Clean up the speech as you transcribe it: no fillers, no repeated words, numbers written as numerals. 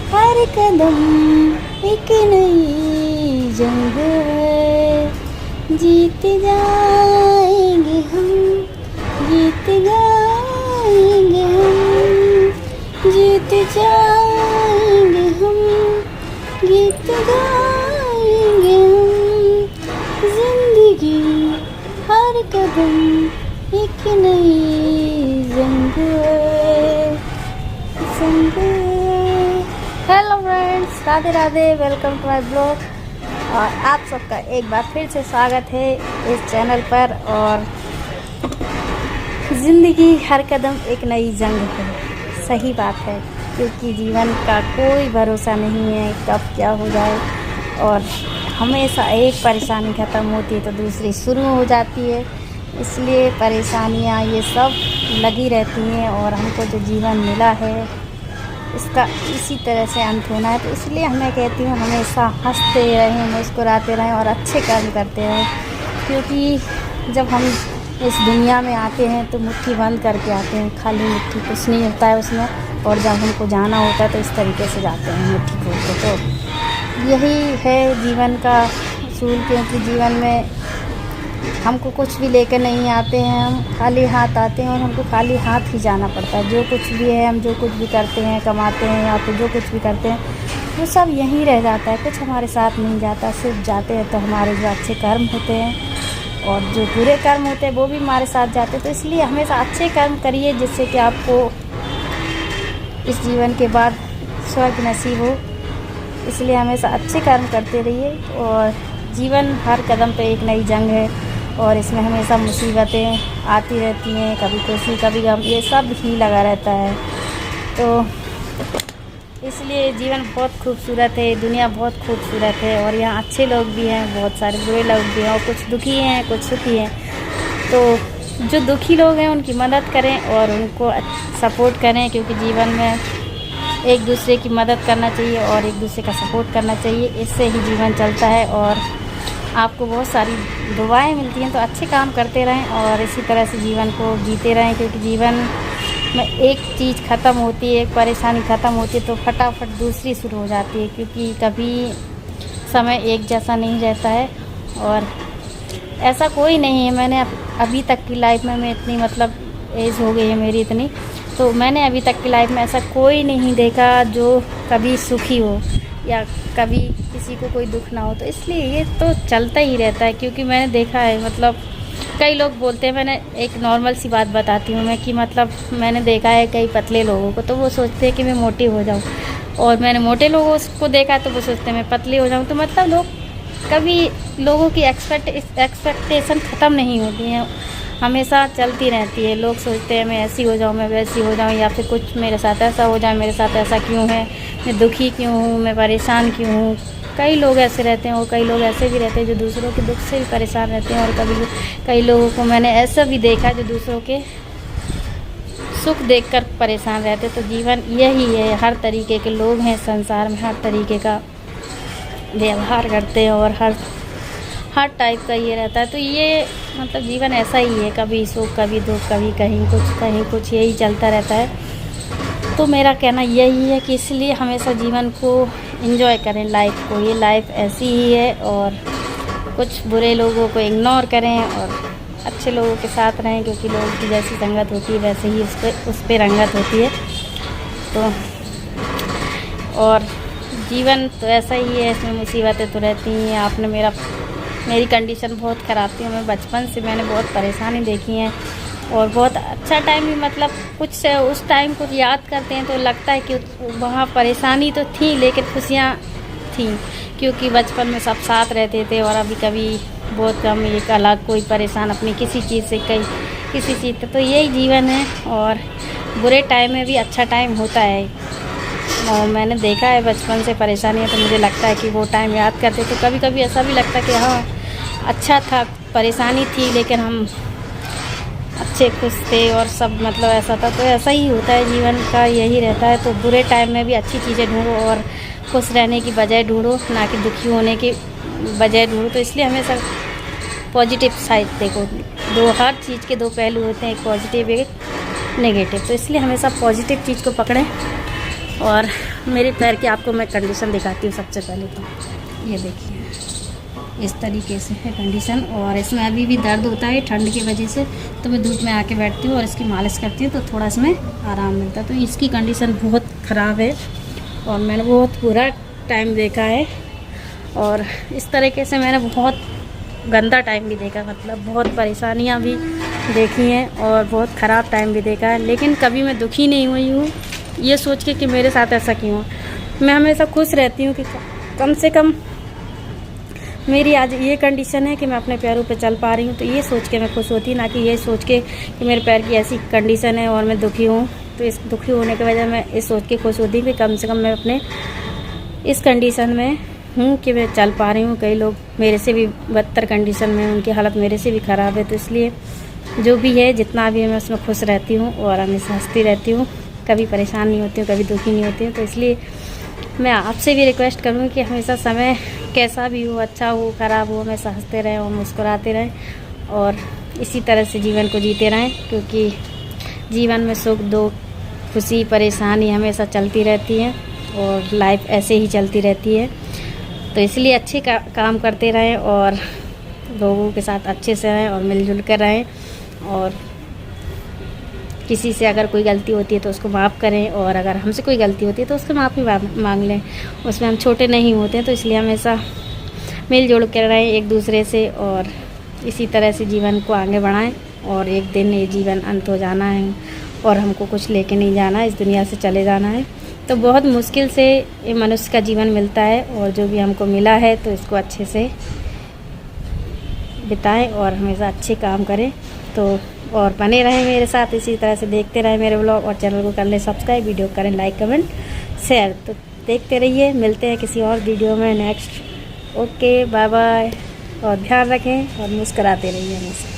हर कदम एक नई जंग है। जीत जाएंगे हम, जीत जाएंगे हम, जीत जाएंगे हम, जीत जाएंगे हम। जिंदगी हर कदम एक नई जंग है, जंग है। Hello friends, Radhe Radhe, welcome to my blog. और आप सबका एक बार फिर से स्वागत है इस चैनल पर। और ज़िंदगी हर कदम एक नई जंग है, सही बात है, क्योंकि जीवन का कोई भरोसा नहीं है कब क्या हो जाए। और हमेशा एक परेशानी ख़त्म होती है तो दूसरी शुरू हो जाती है, इसलिए परेशानियां ये सब लगी रहती हैं। और हमको जो जीवन मिला है इसका इसी तरह से अंत होना है, तो इसलिए मैं कहती हूँ हमेशा हंसते रहें, मुस्कुराते रहें और अच्छे कर्म करते रहें। क्योंकि जब हम इस दुनिया में आते हैं तो मुट्ठी बंद करके आते हैं, खाली मुट्ठी, कुछ नहीं होता है उसमें। और जब हमको जाना होता है तो इस तरीके से जाते हैं, मुट्ठी खोल के। तो यही है जीवन का असूल, क्योंकि जीवन में हमको कुछ भी लेकर नहीं आते हैं, हम खाली हाथ आते हैं और हमको खाली हाथ ही जाना पड़ता है। जो कुछ भी है, हम जो कुछ भी करते हैं, कमाते हैं या फिर जो कुछ भी करते हैं, वो सब यहीं रह जाता है, कुछ हमारे साथ नहीं जाता। सिर्फ जाते हैं तो हमारे जो अच्छे कर्म होते हैं और जो बुरे कर्म होते हैं वो भी हमारे साथ जाते हैं। तो इसलिए हमेशा अच्छे कर्म करिए, जिससे कि आपको इस जीवन के बाद स्वर्ग नसीब हो। इसलिए हमेशा अच्छे कर्म करते रहिए। और जीवन हर कदम पे एक नई जंग है और इसमें हमेशा मुसीबतें आती रहती हैं, कभी खुशी कभी गम, ये सब ही लगा रहता है। तो इसलिए जीवन बहुत खूबसूरत है, दुनिया बहुत खूबसूरत है। और यहाँ अच्छे लोग भी हैं, बहुत सारे बुरे लोग भी हैं, और कुछ दुखी हैं, कुछ सुखी हैं। तो जो दुखी लोग हैं उनकी मदद करें और उनको सपोर्ट करें, क्योंकि जीवन में एक दूसरे की मदद करना चाहिए और एक दूसरे का सपोर्ट करना चाहिए। इससे ही जीवन चलता है और आपको बहुत सारी दुआएं मिलती हैं। तो अच्छे काम करते रहें और इसी तरह से जीवन को जीते रहें, क्योंकि जीवन में एक चीज़ ख़त्म होती है, एक परेशानी ख़त्म होती है तो फटाफट दूसरी शुरू हो जाती है, क्योंकि कभी समय एक जैसा नहीं रहता है। और ऐसा कोई नहीं है, मैंने अभी तक की लाइफ में, मैं इतनी मतलब एज हो गई है मेरी इतनी, तो मैंने अभी तक की लाइफ में ऐसा कोई नहीं देखा जो कभी सुखी हो या कभी किसी को कोई दुख ना हो। तो इसलिए ये तो चलता ही रहता है, क्योंकि मैंने देखा है, मतलब कई लोग बोलते हैं, मैंने एक नॉर्मल सी बात बताती हूँ मैं, कि मतलब मैंने देखा है कई पतले लोगों को, तो वो सोचते हैं कि मैं मोटी हो जाऊँ। और मैंने मोटे लोगों को देखा तो वो सोचते हैं मैं पतली हो जाऊँ। तो मतलब लोग कभी, लोगों की एक्सपेक्टेशन ख़त्म नहीं होती हैं, हमेशा चलती रहती है। लोग सोचते हैं मैं ऐसी हो जाऊँ, मैं वैसी हो जाऊँ, या फिर कुछ मेरे साथ ऐसा हो जाए, मेरे साथ ऐसा क्यों है, मैं दुखी क्यों हूँ, मैं परेशान क्यों हूँ। कई लोग ऐसे रहते हैं और कई लोग ऐसे भी रहते हैं जो दूसरों के दुख से भी परेशान रहते हैं। और कई लोगों को मैंने ऐसा भी देखा जो दूसरों के सुख देखकर परेशान रहते। तो जीवन यही है, हर तरीके के लोग हैं संसार में, हर तरीके का व्यवहार करते हैं और हर टाइप का ये रहता है। तो ये मतलब जीवन ऐसा ही है, कभी सुख कभी दुख, कभी कहीं कुछ यही चलता रहता है। तो मेरा कहना यही है कि इसलिए हमेशा जीवन को एंजॉय करें, लाइफ को, ये लाइफ ऐसी ही है। और कुछ बुरे लोगों को इग्नोर करें और अच्छे लोगों के साथ रहें, क्योंकि लोगों की जैसी संगत होती है वैसे ही उस पर रंगत होती है। तो और जीवन तो ऐसा ही है, इसमें मुसीबतें तो रहती हैं। आपने मेरी कंडीशन बहुत ख़राब थी, मैं बचपन से मैंने बहुत परेशानी देखी है। और बहुत अच्छा टाइम भी, मतलब कुछ उस टाइम को याद करते हैं तो लगता है कि वहाँ परेशानी तो थी लेकिन खुशियाँ थी, क्योंकि बचपन में सब साथ रहते थे। और अभी कभी बहुत कम, एक अलग कोई परेशान अपनी किसी चीज़ से, किसी चीज़ से। तो यही जीवन है। और बुरे टाइम में भी अच्छा टाइम होता है। और मैंने देखा है बचपन से परेशानियाँ, तो मुझे लगता है कि वो टाइम याद करते तो कभी कभी ऐसा भी लगता है कि हाँ अच्छा था, परेशानी थी लेकिन हम अच्छे खुश थे और सब, मतलब ऐसा था। तो ऐसा ही होता है, जीवन का यही रहता है। तो बुरे टाइम में भी अच्छी चीज़ें ढूंढो और खुश रहने की बजाय ढूंढो, ना कि दुखी होने की बजाय ढूंढो। तो इसलिए हमेशा पॉजिटिव साइड देखो, हर चीज़ के दो पहलू होते हैं, एक पॉजिटिव एक नेगेटिव। तो इसलिए हमेशा पॉजिटिव चीज़ को पकड़ें और मेरे पैर की आपको मैं कंडीशन दिखाती हूँ। सबसे पहले तो ये देखिए, इस तरीके से है कंडीशन। और इसमें अभी भी दर्द होता है ठंड की वजह से, तो मैं धूप में आके बैठती हूँ और इसकी मालिश करती हूँ, तो थोड़ा इसमें आराम मिलता है। तो इसकी कंडीशन बहुत ख़राब है और मैंने बहुत बुरा टाइम देखा है, और इस तरीके से मैंने बहुत गंदा टाइम भी देखा, मतलब बहुत परेशानियाँ भी देखी हैं और बहुत ख़राब टाइम भी देखा है। लेकिन कभी मैं दुखी नहीं हुई हूँ ये सोच के कि मेरे साथ ऐसा क्यों। मैं हमेशा खुश रहती हूँ कि कम से कम मेरी आज ये कंडीशन है कि मैं अपने पैरों पे चल पा रही हूँ, तो ये सोच के मैं खुश होती, ना कि ये सोच के कि मेरे पैर की ऐसी कंडीशन है और मैं दुखी हूँ। तो इस दुखी होने की वजह मैं इस सोच के खुश होती हूँ कि कम से कम मैं अपने इस कंडीशन में हूँ कि मैं चल पा रही हूँ। कई लोग मेरे से भी बदतर कंडीशन में, उनकी हालत मेरे से भी ख़राब है। तो इसलिए जो भी है, जितना भी है, मैं उसमें खुश रहती हूँ और हमेशा हंसती रहती हूँ, कभी परेशान नहीं होती हूँ, कभी दुखी नहीं होती हूँ। तो इसलिए मैं आपसे भी रिक्वेस्ट करूँगी कि हमेशा समय कैसा भी हो, अच्छा हो ख़राब हो, हमेशा हंसते रहें और मुस्कुराते रहें और इसी तरह से जीवन को जीते रहें, क्योंकि जीवन में सुख दुख खुशी परेशानी हमेशा चलती रहती है और लाइफ ऐसे ही चलती रहती है। तो इसलिए अच्छे काम करते रहें और लोगों के साथ अच्छे से रहें और मिलजुल कर रहें, और किसी से अगर कोई गलती होती है तो उसको माफ़ करें, और अगर हमसे कोई गलती होती है तो उसको माफ़ी मांग लें। उसमें हम छोटे नहीं होते हैं, तो इसलिए हमेशा मिलजुल कर रहें एक दूसरे से और इसी तरह से जीवन को आगे बढ़ाएं। और एक दिन ये जीवन अंत हो जाना है और हमको कुछ लेके नहीं जाना है, इस दुनिया से चले जाना है। तो बहुत मुश्किल से ये मनुष्य का जीवन मिलता है, और जो भी हमको मिला है तो इसको अच्छे से बिताएं और हमेशा अच्छे काम करें। तो और बने रहें मेरे साथ, इसी तरह से देखते रहें मेरे ब्लॉग, और चैनल को कर लें सब्सक्राइब, वीडियो करें लाइक कमेंट शेयर। तो देखते रहिए, मिलते हैं किसी और वीडियो में नेक्स्ट। ओके, बाय बाय, और ध्यान रखें और मुस्कुराते रहिए हमेशा।